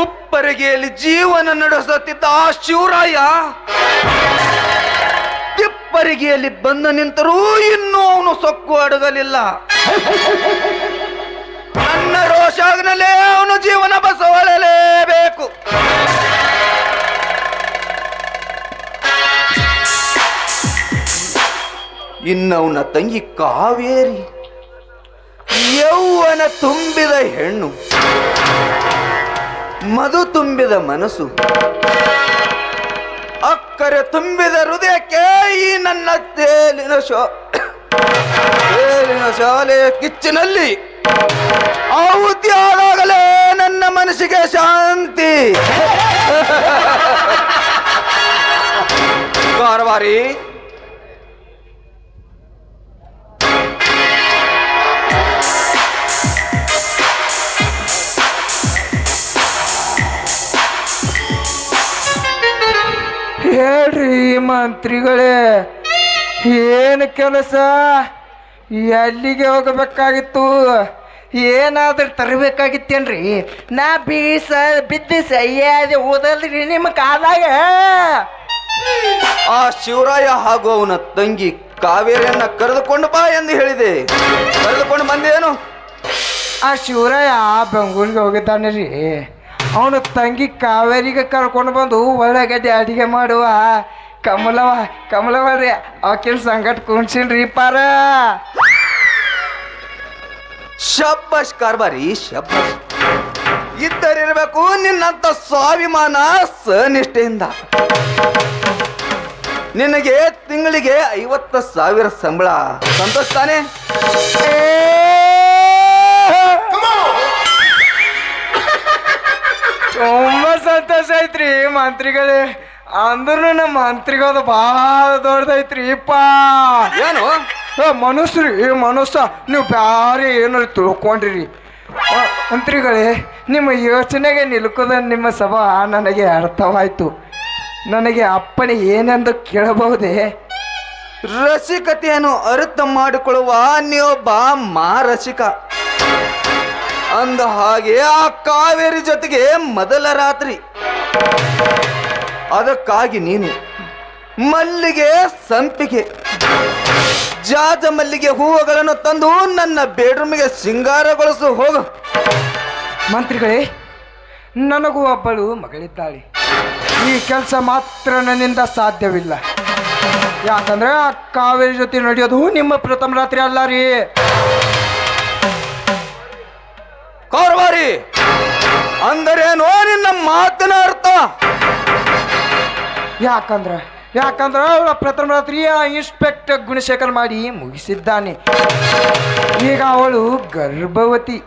ಉಪ್ಪರಿಗೆಯಲ್ಲಿ ಜೀವನ ನಡೆಸುತ್ತಿದ್ದ ಆ ಶಿವರಾಯ ತಿಪ್ಪರಿಗೆಯಲ್ಲಿ ಬಂದು ನಿಂತರೂ ಇನ್ನೂ ಅವನು ಸೊಕ್ಕು ಅಡಗಲಿಲ್ಲ. ನನ್ನ ರೋಷಾಗ್ನಲ್ಲೇ ಅವನು ಜೀವನ ಬಸವಳಲೇಬೇಕು. ಇನ್ನವನ ತಂಗಿ ಕಾವೇರಿ ಯೌವನ ತುಂಬಿದ ಹೆಣ್ಣು, ಮಧು ತುಂಬಿದ ಮನಸ್ಸು, ಅಕ್ಕರೆ ತುಂಬಿದ ಹೃದಯಕ್ಕೆ ಈ ನನ್ನ ತೇಲಿನ ಶಾಲೆಯ ಕಿಚ್ಚಿನಲ್ಲಿ ಆಹುತಿ ಆದಾಗಲೇ ನನ್ನ ಮನಸ್ಸಿಗೆ ಶಾಂತಿ. ಕಾರವಾರಿ, ಹೇಳ್ರಿ ಮಂತ್ರಿಗಳೇ, ಏನು ಕೆಲಸ? ಎಲ್ಲಿಗೆ ಹೋಗಬೇಕಾಗಿತ್ತು? ಏನಾದ್ರೂ ತರಬೇಕಾಗಿತ್ತೇನ್ರಿ? ನಾ ಬೀಸ ಬಿದ್ದು ಸಯ್ಯಾದೆ ಓದಲ್ರಿ ನಿಮ್ಮ ಕಾಲಾಗ. ಆ ಶಿವರಾಯ ಹಾಗೂ ಅವನ ತಂಗಿ ಕಾವೇರಿಯನ್ನ ಕರೆದುಕೊಂಡು ಬಾ ಎಂದು ಹೇಳಿದೆ. ಕರೆದುಕೊಂಡು ಬಂದೇನು? ಆ ಶಿವರಾಯ ಬೆಂಗಳೂರಿಗೆ ಹೋಗಿದ್ದಾನೆ ರೀ. ಅವನು ತಂಗಿ ಕಾವೇರಿಗೆ ಕರ್ಕೊಂಡು ಬಂದು ಒಳಗಡೆ ಅಡಿಗೆ ಮಾಡುವ ಕಮಲವ ರೀ ಆಕಿನ ಸಂಗಟ್ ಕುಣ್ಸಿನ್ರಿ ಪಾರ. ಶಬ್ಬಾಷ್ ಕಾರ್ಬಾರಿ, ಶಬ್ಬಾಷ್. ಇದ್ದರಿರ್ಬೇಕು ನಿನ್ನಂತ ಸ್ವಾಭಿಮಾನ ಸನಿಷ್ಠೆಯಿಂದ. ನಿನಗೆ ತಿಂಗಳಿಗೆ 50,000 ಸಂಬಳ, ಸಂತೋಷ ತಾನೆ? ತುಂಬಾ ಸಂತೋಷ ಐತ್ರಿ ಮಂತ್ರಿಗಳೇ. ಅಂದ್ರೂ ನಮ್ಮ ಮಂತ್ರಿಗಳದು ಭಾಳ ದೊಡ್ಡದೈತ್ರಿ ಪಾ. ಏನು ಮನಸ್ಸ ನೀವು ಬ್ಯಾರೆ ಏನಾರು ತಿಳ್ಕೊಂಡ್ರಿ ಮಂತ್ರಿಗಳೇ. ನಿಮ್ಮ ಯೋಚನೆಗೆ ನಿಲುಕುದ ನಿಮ್ಮ ಸಭಾ ನನಗೆ ಅರ್ಥವಾಯ್ತು. ನನಗೆ ಅಪ್ಪಣೆ ಏನೆಂದು ಕೇಳಬಹುದೇ? ರಸಿಕತೆಯನ್ನು ಅರ್ಥ ಮಾಡಿಕೊಳ್ಳುವ ನೀವೊಬ್ಬ ರಸಿಕ. ಅಂದ ಹಾಗೆ ಆ ಕಾವೇರಿ ಜೊತೆಗೆ ಮೊದಲ ರಾತ್ರಿ, ಅದಕ್ಕಾಗಿ ನೀನು ಮಲ್ಲಿಗೆ, ಸಂಪಿಗೆ, ಜಾಜ ಮಲ್ಲಿಗೆ ಹೂವುಗಳನ್ನು ತಂದು ನನ್ನ ಬೆಡ್ರೂಮಿಗೆ ಸಿಂಗಾರಗೊಳಿಸು ಹೋಗು. ಮಂತ್ರಿಗಳೇ, ನನಗೂ ಒಬ್ಬಳು ಮಗಳಿದ್ದಾಳೆ. ಈ ಕೆಲಸ ಮಾತ್ರ ನನ್ನಿಂದ ಸಾಧ್ಯವಿಲ್ಲ. ಯಾಕಂದ್ರೆ ಆ ಕಾವೇರಿ ಜೊತೆ ನಡೆಯೋದು ನಿಮ್ಮ ಪ್ರಥಮ ರಾತ್ರಿ ಅಲ್ಲ ರೀ. ಕಾರವಾರಿ ಅಂದರೇನೋ ನಿನ್ನ ಮಾತಿನ ಅರ್ಥ? ಯಾಕಂದ್ರೆ ಅವಳ ಪ್ರಥಮ ರಾತ್ರಿ ಆ ಇನ್ಸ್ಪೆಕ್ಟರ್ ಗುಣಶೇಖರ್ ಮಾಡಿ ಮುಗಿಸಿದ್ದಾನೆ. ಈಗ ಅವಳು ಗರ್ಭವತಿ.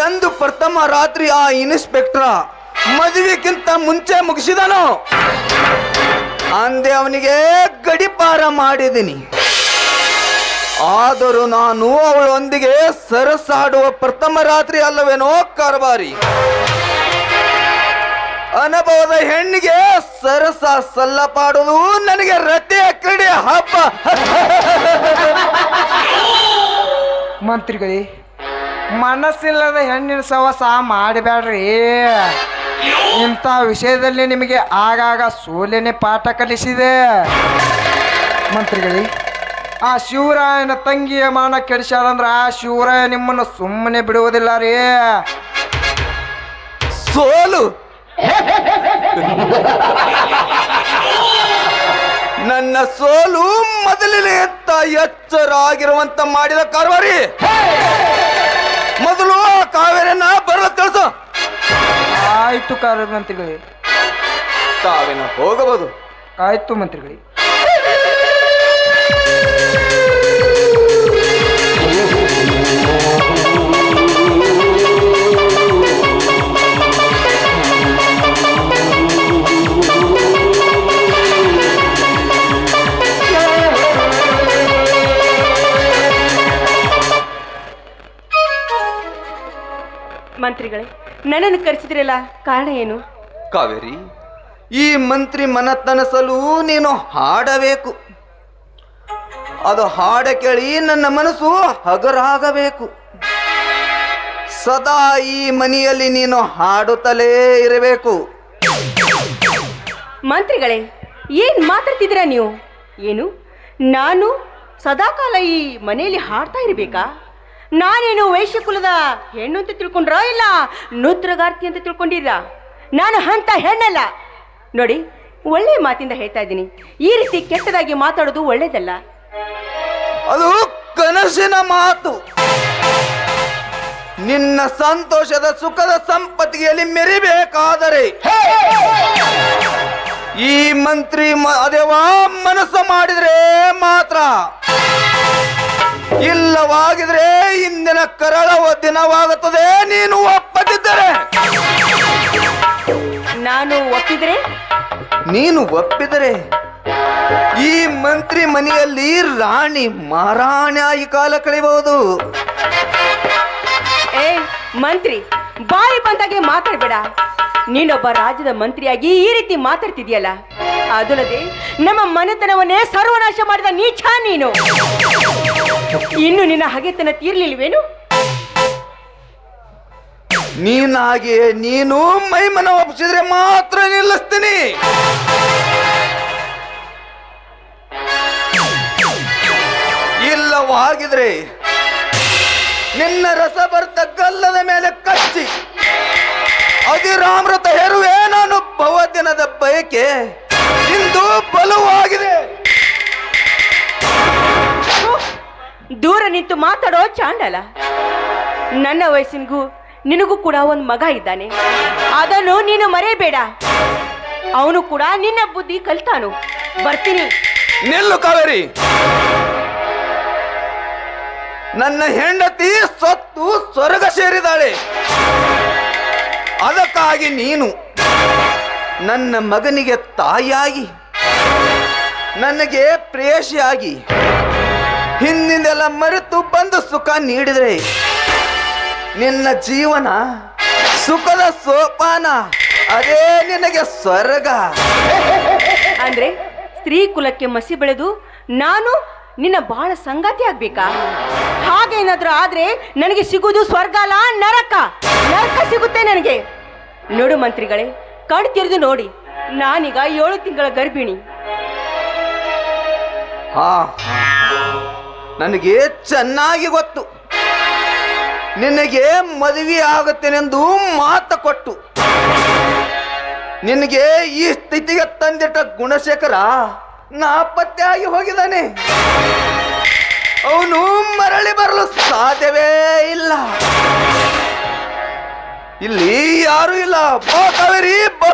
ಎಂದು ಪ್ರಥಮ ರಾತ್ರಿ ಆ ಇನ್ಸ್ಪೆಕ್ಟರ್ ಮದುವೆಗಿಂತ ಮುಂಚೆ ಮುಗಿಸಿದನು ಅಂದೆ ಅವನಿಗೆ ಗಡಿಪಾರ ಮಾಡಿದ್ದೀನಿ. ಆದರೂ ನಾನು ಅವಳೊಂದಿಗೆ ಸರಸಾಡುವ ಪ್ರಥಮ ರಾತ್ರಿ ಅಲ್ಲವೇನೋ ಕಾರಬಾರಿ? ಅನುಭವದ ಹೆಣ್ಣಿಗೆ ಸರಸ ಸಲ್ಲಪಾಡುವುದು ನನಗೆ ರತಿಯ ಕ್ರೀಡೆ ಹಬ್ಬ. ಮಂತ್ರಿಗಳೇ, ಮನಸ್ಸಿಲ್ಲದ ಹೆಣ್ಣಿನ ಸವಸ ಮಾಡಬೇಡ್ರಿ. ಇಂಥ ವಿಷಯದಲ್ಲಿ ನಿಮಗೆ ಆಗಾಗ ಸೋಲೆನೆ ಪಾಠ ಕಲಿಸಿದೆ. ಮಂತ್ರಿಗಳೇ, ಆ ಶಿವರಾಯನ ತಂಗಿಯ ಮಾನ ಕೆಡಿಸ್ಯಾರಂದ್ರ ಆ ಶಿವರಾಯ ನಿಮ್ಮನ್ನು ಸುಮ್ಮನೆ ಬಿಡುವುದಿಲ್ಲ ರೀ. ಸೋಲು ನನ್ನ ಸೋಲು ಮೊದಲನೇ ಅಂತ ಎಚ್ಚರ ಆಗಿರುವಂತ ಮಾಡಿದ ಕಾರವಾರಿ. ಮೊದಲು ಆ ಕಾವೇರಿಯನ್ನ ಬರಲು ತಿಳಿಸು. ಆಯ್ತು ಮಂತ್ರಿಗಳೇ, ತಾವೇನ ಹೋಗಬಹುದು. ಆಯ್ತು ಮಂತ್ರಿಗಳೇ. ಮಂತ್ರಿಗಳೇ, ನನ್ನನ್ನು ಕರೆಸಿದ್ರಲ್ಲ, ಕಾರಣ ಏನು? ಕಾವೇರಿ, ಈ ಮಂತ್ರಿ ಮನತನಸಲು ನೀನು ಹಾಡಬೇಕು. ಅದು ಹಾಡ ಕೇಳಿ ನನ್ನ ಮನಸ್ಸು ಹಗರಾಗಬೇಕು. ಸದಾ ಈ ಮನೆಯಲ್ಲಿ ನೀನು ಹಾಡುತ್ತಲೇ ಇರಬೇಕು. ಮಂತ್ರಿಗಳೇ, ಏನ್ ಮಾತಾಡ್ತಿದ್ದೀರಾ ನೀವು? ಏನು, ನಾನು ಸದಾಕಾಲ ಈ ಮನೆಯಲ್ಲಿ ಹಾಡ್ತಾ ಇರಬೇಕಾ? ನಾನೇನು ವೈಶ್ಯ ಕುಲದ ಹೆಣ್ಣು ಅಂತ ತಿಳ್ಕೊಂಡ್ರ, ಇಲ್ಲ ನೂತ್ರಗಾರ್ತಿ ಅಂತ ತಿಳ್ಕೊಂಡಿರಾ? ನಾನು ಅಂತ ಹೆಣ್ಣಲ್ಲ ನೋಡಿ. ಒಳ್ಳೆ ಮಾತಿಂದ ಹೇಳ್ತಾ ಇದ್ದೀನಿ, ಈ ರೀತಿ ಕೆಟ್ಟದಾಗಿ ಮಾತಾಡೋದು ಒಳ್ಳೇದಲ್ಲ. ಅದು ಕನಸಿನ ಮಾತು. ನಿನ್ನ ಸಂತೋಷದ ಸುಖದ ಸಂಪತ್ತಿಗೆಯಲ್ಲಿ ಮೆರಿಬೇಕಾದರೆ ಈ ಮಂತ್ರಿ ಅದೇವಾ ಮನಸ್ಸು ಮಾಡಿದ್ರೆ ಮಾತ್ರ, ಇಲ್ಲವಾಗಿದ್ರೆ ಇಂದಿನ ಕರಾಳ ದಿನವಾಗುತ್ತದೆ. ನೀನು ಒಪ್ಪದಿದ್ದರೆ, ನಾನು ಒಪ್ಪಿದ್ರೆ, ನೀನು ಒಪ್ಪಿದರೆ ಈ ಮಂತ್ರಿ ಮನೆಯಲ್ಲಿ ರಾಣಿ ಮಹಾರಾಣಿಯಾಗಿ ಕಾಲ ಕಳೆಯಬಹುದು. ಏ ಮಂತ್ರಿ, ಬಾಯಿ ಬಂದಾಗೆ ಮಾತಾಡಬೇಡ. ನೀನೊಬ್ಬ ರಾಜ್ಯದ ಮಂತ್ರಿಯಾಗಿ ಈ ರೀತಿ ಮಾತಾಡ್ತಿದ್ಯಲ್ಲ, ಅದಲ್ಲದೆ ನಮ್ಮ ಮನೆತನವನ್ನೇ ಸರ್ವನಾಶ ಮಾಡಿದ ನೀಚ ನೀನು. ಇನ್ನು ನಿನ್ನ ಹಗೆತನ ತೀರ್ಲಿಲ್ವೇನು? ನೀನಾಗೆ ನೀನು ಮೈಮನ ಒಪ್ಪಿಸಿದ್ರೆ ಮಾತ್ರ ನಿಲ್ಲಿಸ್ತೀನಿ. ಇಲ್ಲವಾಗಿದ್ರೆ ನಿನ್ನ ರಸಭರಿತ ಗಲ್ಲದ ಮೇಲೆ ಕಚ್ಚಿ ಅಧಿರಾಮೃತ ಹೇರುವೆ. ನಾನು ಬಹುದಿನದ ಬಯಕೆ ಇಂದು ಬಲವಾಗಿದೆ. ದೂರ ನಿಂತು ಮಾತಾಡೋ ಚಾಂಡಲ. ನನ್ನ ವಯಸ್ಸಿನಗೂ ನಿನಗೂ ಕೂಡ ಒಂದು ಮಗ ಇದ್ದಾನೆ, ಅದನ್ನು ನೀನು ಮರೆಯಬೇಡ. ಅವನು ಕೂಡ ನಿನ್ನ ಬುದ್ಧಿ ಕಲ್ತಾನು. ಬರ್ತೀನಿ. ನಿಲ್ಲು ಕಾವೇರಿ. ನನ್ನ ಹೆಂಡತಿ ಸತ್ತು ಸ್ವರ್ಗ ಸೇರಿದಾಳೆ. ಅದಕ್ಕಾಗಿ ನೀನು ನನ್ನ ಮಗನಿಗೆ ತಾಯಿಯಾಗಿ, ನನಗೆ ಪ್ರೇಯಸಿಯಾಗಿ ಹಿಂದಿಂದೆಲ್ಲ ಮರೆತು ಬಂದು ಸುಖ ನೀಡಿದರೆ ನಿನ್ನ ಜೀವನ ಸುಖದ ಸೋಪಾನ, ಅದೇ ನಿನಗೆ ಸ್ವರ್ಗ. ಅಂದ್ರೆ ಸ್ತ್ರೀ ಕುಲಕ್ಕೆ ಮಸಿ ಬೆಳೆದು ನಾನು ನಿನ್ನ ಬಹಳ ಸಂಗಾತಿ ಆಗ್ಬೇಕಾ? ಹಾಗೇನಾದ್ರೂ ಆದ್ರೆ ನನಗೆ ಸಿಗುವುದು ಸ್ವರ್ಗ ಅಲ್ಲ, ನರಕ. ನರಕ ಸಿಗುತ್ತೆ ನನಗೆ. ನೋಡು ಮಂತ್ರಿಗಳೇ, ಕಣ್ ತೆರೆದು ನೋಡಿ, ನಾನೀಗ 7 ತಿಂಗಳ ಗರ್ಭಿಣಿ. ಹಾ, ನನಗೆ ಚೆನ್ನಾಗಿ ಗೊತ್ತು. ನಿನಗೆ ಮದುವೆ ಆಗುತ್ತೇನೆಂದು ಮಾತು ಕೊಟ್ಟು ನಿನಗೆ ಈ ಸ್ಥಿತಿಗೆ ತಂದಿಟ್ಟ ಗುಣಶೇಖರ ನಾಪತ್ತೆಯಾಗಿ ಹೋಗಿದ್ದಾನೆ. ಅವನು ಮರಳಿ ಬರಲು ಸಾಧ್ಯವೇ ಇಲ್ಲ. ಇಲ್ಲಿ ಯಾರು ಇಲ್ಲ. ಬಾ ಕಾವೇರಿ, ಬಾ.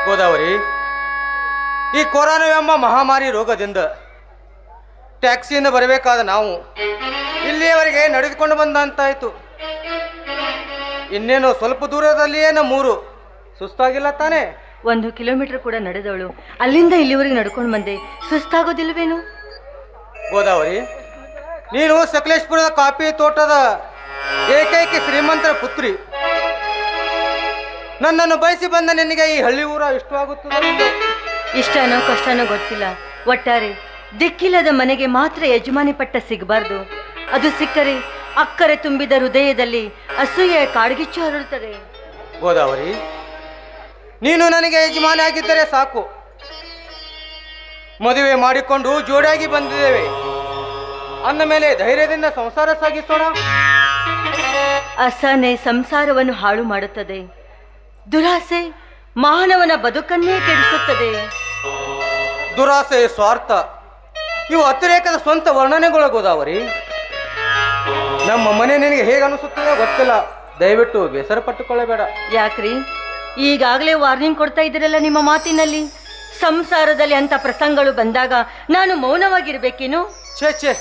ಗೋದಾವರಿ, ಈ ಕೊರೋನಾ ಎಂಬ ಮಹಾಮಾರಿ ರೋಗದಿಂದ ಟ್ಯಾಕ್ಸಿಯಿಂದ ಬರಬೇಕಾದ ನಾವು ಇಲ್ಲಿಯವರೆಗೆ ನಡೆದುಕೊಂಡು ಬಂದಂತಾಯಿತು. ಇನ್ನೇನು ಸ್ವಲ್ಪ ದೂರದಲ್ಲಿಯೇ ನಮ್ಮೂರು. ಸುಸ್ತಾಗಿಲ್ಲ ತಾನೇ? 1 ಕಿಲೋಮೀಟರ್ ಕೂಡ ನಡೆದವಳು ಅಲ್ಲಿಂದ ಇಲ್ಲಿವರೆಗೆ ನಡ್ಕೊಂಡು ಬಂದೆ. ಸುಸ್ತಾಗೋದಿಲ್ವೇನು? ಗೋದಾವರಿ, ನೀನು ಸಕಲೇಶ್ಪುರದ ಕಾಫಿ ತೋಟದ ಏಕೈಕ ಶ್ರೀಮಂತರ ಪುತ್ರಿ. ನನ್ನನ್ನು ಬಯಸಿ ಬಂದ ನಿನಗೆ ಈ ಹಳ್ಳಿ ಊರ ಇಷ್ಟವಾಗುತ್ತದೆ? ಇಷ್ಟನೋ ಕಷ್ಟನೋ ಗೊತ್ತಿಲ್ಲ, ಒಟ್ಟಾರೆ ದಿಕ್ಕಿಲ್ಲದ ಮನೆಗೆ ಮಾತ್ರ ಯಜಮಾನಿ ಪಟ್ಟ ಸಿಗಬಾರ್ದು. ಅದು ಸಿಕ್ಕರೆ ಅಕ್ಕರೆ ತುಂಬಿದ ಹೃದಯದಲ್ಲಿ ಅಸೂಯೆ ಕಾಡ್ಗಿಚ್ಚು ಹರಡುತ್ತದೆ. ಗೋದಾವರಿ, ನೀನು ನನಗೆ ಯಜಮಾನಿ ಆಗಿದ್ದರೆ ಸಾಕು. ಮದುವೆ ಮಾಡಿಕೊಂಡು ಜೋಡಿಯಾಗಿ ಬಂದಿದ್ದೇವೆ ಅಂದ ಮೇಲೆ ಧೈರ್ಯದಿಂದ ಸಂಸಾರ ಸಾಗಿಸೋಣ. ಅಸಹನೆ ಸಂಸಾರವನ್ನು ಹಾಳು ಮಾಡುತ್ತದೆ. ದುರಾಸೆ ಮಾನವನ ಬದುಕನ್ನೇ ಕೆಡಿಸುತ್ತದೆ. ದುರಾಸೆ, ಸ್ವಾರ್ಥ ಇವು ಅತಿರೇಕದ ಸ್ವಂತ ವರ್ಣನೆಗಳು ಗೋದಾವರಿ. ನಮ್ಮ ಮನೆ ನಿನಗೆ ಹೇಗೆ ಅನಿಸುತ್ತದೆ ಗೊತ್ತಿಲ್ಲ, ದಯವಿಟ್ಟು ಬೇಸರ ಪಟ್ಟುಕೊಳ್ಳಬೇಡ. ಯಾಕ್ರಿ ಈಗಾಗಲೇ ವಾರ್ನಿಂಗ್ ಕೊಡ್ತಾ ಇದ್ದೀರಲ್ಲ ನಿಮ್ಮ ಮಾತಿನಲ್ಲಿ. ಸಂಸಾರದಲ್ಲಿ ಅಂತ ಪ್ರಸಂಗಗಳು ಬಂದಾಗ ನಾನು ಮೌನವಾಗಿರ್ಬೇಕೇನು? ಛೇ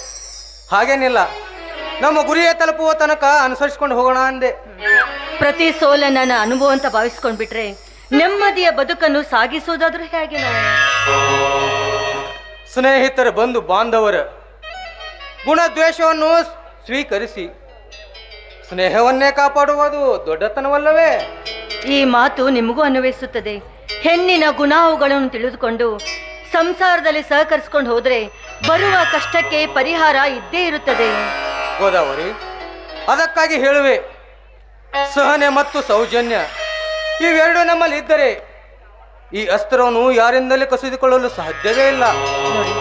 ಹಾಗೇನಿಲ್ಲ, ನಮ್ಮ ಗುರಿಯೇ ತಲುಪುವ ತನಕ ಅನುಸರಿಸಿಕೊಂಡು ಹೋಗೋಣ ಅಂದೆ. ಪ್ರತಿ ಸೋಲ ನನ್ನ ಅನುಭವ ಅಂತ ಭಾವಿಸ್ಕೊಂಡ್ಬಿಟ್ರೆ ನೆಮ್ಮದಿಯ ಬದುಕನ್ನು ಸಾಗಿಸೋದಾದ್ರೂ ಹೇಗೆ ನಾವು? ಸ್ನೇಹಿತರ, ಬಂಧು ಬಾಂಧವರ ಗುಣದ್ವೇಷವನ್ನು ಸ್ವೀಕರಿಸಿ ಸ್ನೇಹವನ್ನೇ ಕಾಪಾಡುವುದು ದೊಡ್ಡತನವಲ್ಲವೇ? ಈ ಮಾತು ನಿಮಗೂ ಅನ್ವಯಿಸುತ್ತದೆ. ಹೆಣ್ಣಿನ ಗುಣಾವುಗಳನ್ನು ತಿಳಿದುಕೊಂಡು ಸಂಸಾರದಲ್ಲಿ ಸಹಕರಿಸಿಕೊಂಡು ಹೋದ್ರೆ ಬರುವ ಕಷ್ಟಕ್ಕೆ ಪರಿಹಾರ ಇದ್ದೇ ಇರುತ್ತದೆ. ಗೋದಾವರಿ, ಅದಕ್ಕಾಗಿ ಹೇಳುವೆ, ಸಹನೆ ಮತ್ತು ಸೌಜನ್ಯ ಇವೆರಡು ನಮ್ಮಲ್ಲಿ ಇದ್ದರೆ ಈ ಅಸ್ತ್ರವನ್ನು ಯಾರಿಂದಲೇ ಕಸಿದುಕೊಳ್ಳಲು ಸಾಧ್ಯವೇ ಇಲ್ಲ. ನೋಡಿ,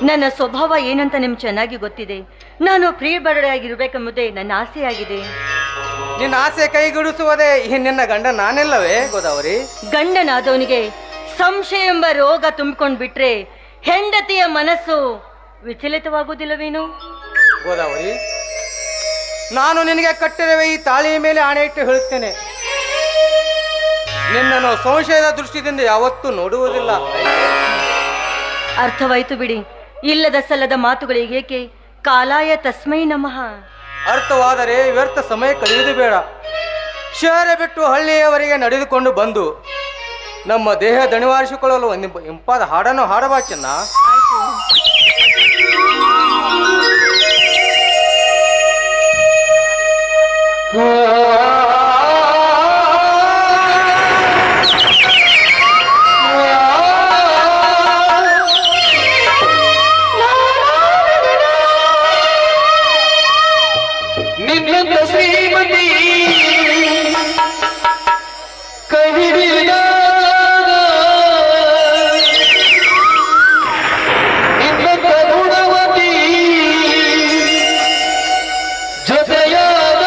ನನ್ನ ಸ್ವಭಾವ ಏನಂತ ನಿಮ್ಗೆ ಚೆನ್ನಾಗಿ ಗೊತ್ತಿದೆ. ನಾನು ಪ್ರಿಯ ಬರಡೆಯಾಗಿರ್ಬೇಕೆಂಬುದೇ ನನ್ನ ಆಸೆಯಾಗಿದೆ. ನಿನ್ನ ಆಸೆ ಕೈಗೂಡಿಸುವುದೇ ಈ ನಿನ್ನ ಗಂಡ ನಾನೆಲ್ಲವೇ ಗೋದಾವರಿ? ಗಂಡನಾದವನಿಗೆ ಸಂಶಯ ಎಂಬ ರೋಗ ತುಂಬಿಕೊಂಡು ಬಿಟ್ರೆ ಹೆಂಡತಿಯ ಮನಸ್ಸು ವಿಚಲಿತವಾಗುವುದಿಲ್ಲವೇನು? ಗೋದಾವರಿ, ನಾನು ನಿನಗೆ ಕಟ್ಟಿರುವ ಈ ತಾಳಿಯ ಮೇಲೆ ಆಣೆ ಇಟ್ಟು ಹೇಳುತ್ತೇನೆ, ನಿನ್ನನ್ನು ಸಂಶಯದ ದೃಷ್ಟಿಯಿಂದ ಯಾವತ್ತೂ ನೋಡುವುದಿಲ್ಲ. ಅರ್ಥವಾಯ್ತು ಬಿಡಿ. ಇಲ್ಲದ ಸಲ್ಲದ ಮಾತುಗಳಿಗೇಕೆ? ಕಾಲಾಯ ತಸ್ಮೈ ನಮಃ. ಅರ್ಥವಾದರೆ ವ್ಯರ್ಥ ಸಮಯ ಕಳೆಯುವುದು ಬೇಡ. ಶಹರ ಬಿಟ್ಟು ಹಳ್ಳಿಯವರೆಗೆ ನಡೆದುಕೊಂಡು ಬಂದು ನಮ್ಮ ದೇಹ ದಣಿವಾರಿಸಿಕೊಳ್ಳಲು ಒಂದು ಇಂಪಾದ ಹಾಡನ್ನು ಹಾಡಬಾ ಚೆನ್ನ. ಜೊತೆಯಾದ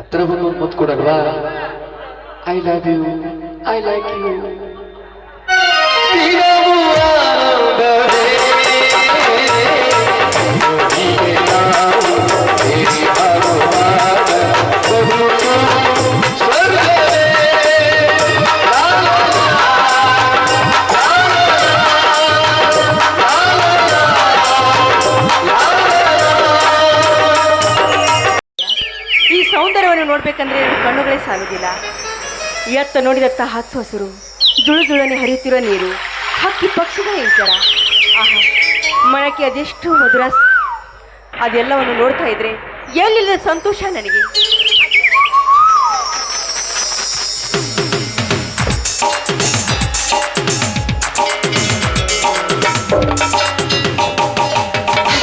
ಹತ್ರ ಬಂದು ಮುತ್ತು ಕೊಡಲ್ವಾ? I love you, I like you. ಈ ಸೌಂದರ್ಯವನ್ನು ನೋಡ್ಬೇಕಂದ್ರೆ ಕಣ್ಣುಗಳೇ ಸಾಲುದಿಲ್ಲ. ಎತ್ತ ನೋಡಿದತ್ತ ಹಚ್ಚು ಹಸಿರು, ಜುಳು ಜುಳನೆ ಹರಿಯುತ್ತಿರುವ ನೀರು, ಹಕ್ಕಿ ಪಕ್ಷಿಗಳ ಇಂಚರ, ಆಹಾ ಮನಕ್ಕೆ ಅದೆಷ್ಟು ಮಧುರ. ಅದೆಲ್ಲವನ್ನು ನೋಡ್ತಾ ಇದ್ರೆ ಎಲ್ಲಿಲ್ಲದ ಸಂತೋಷ ನನಗೆ.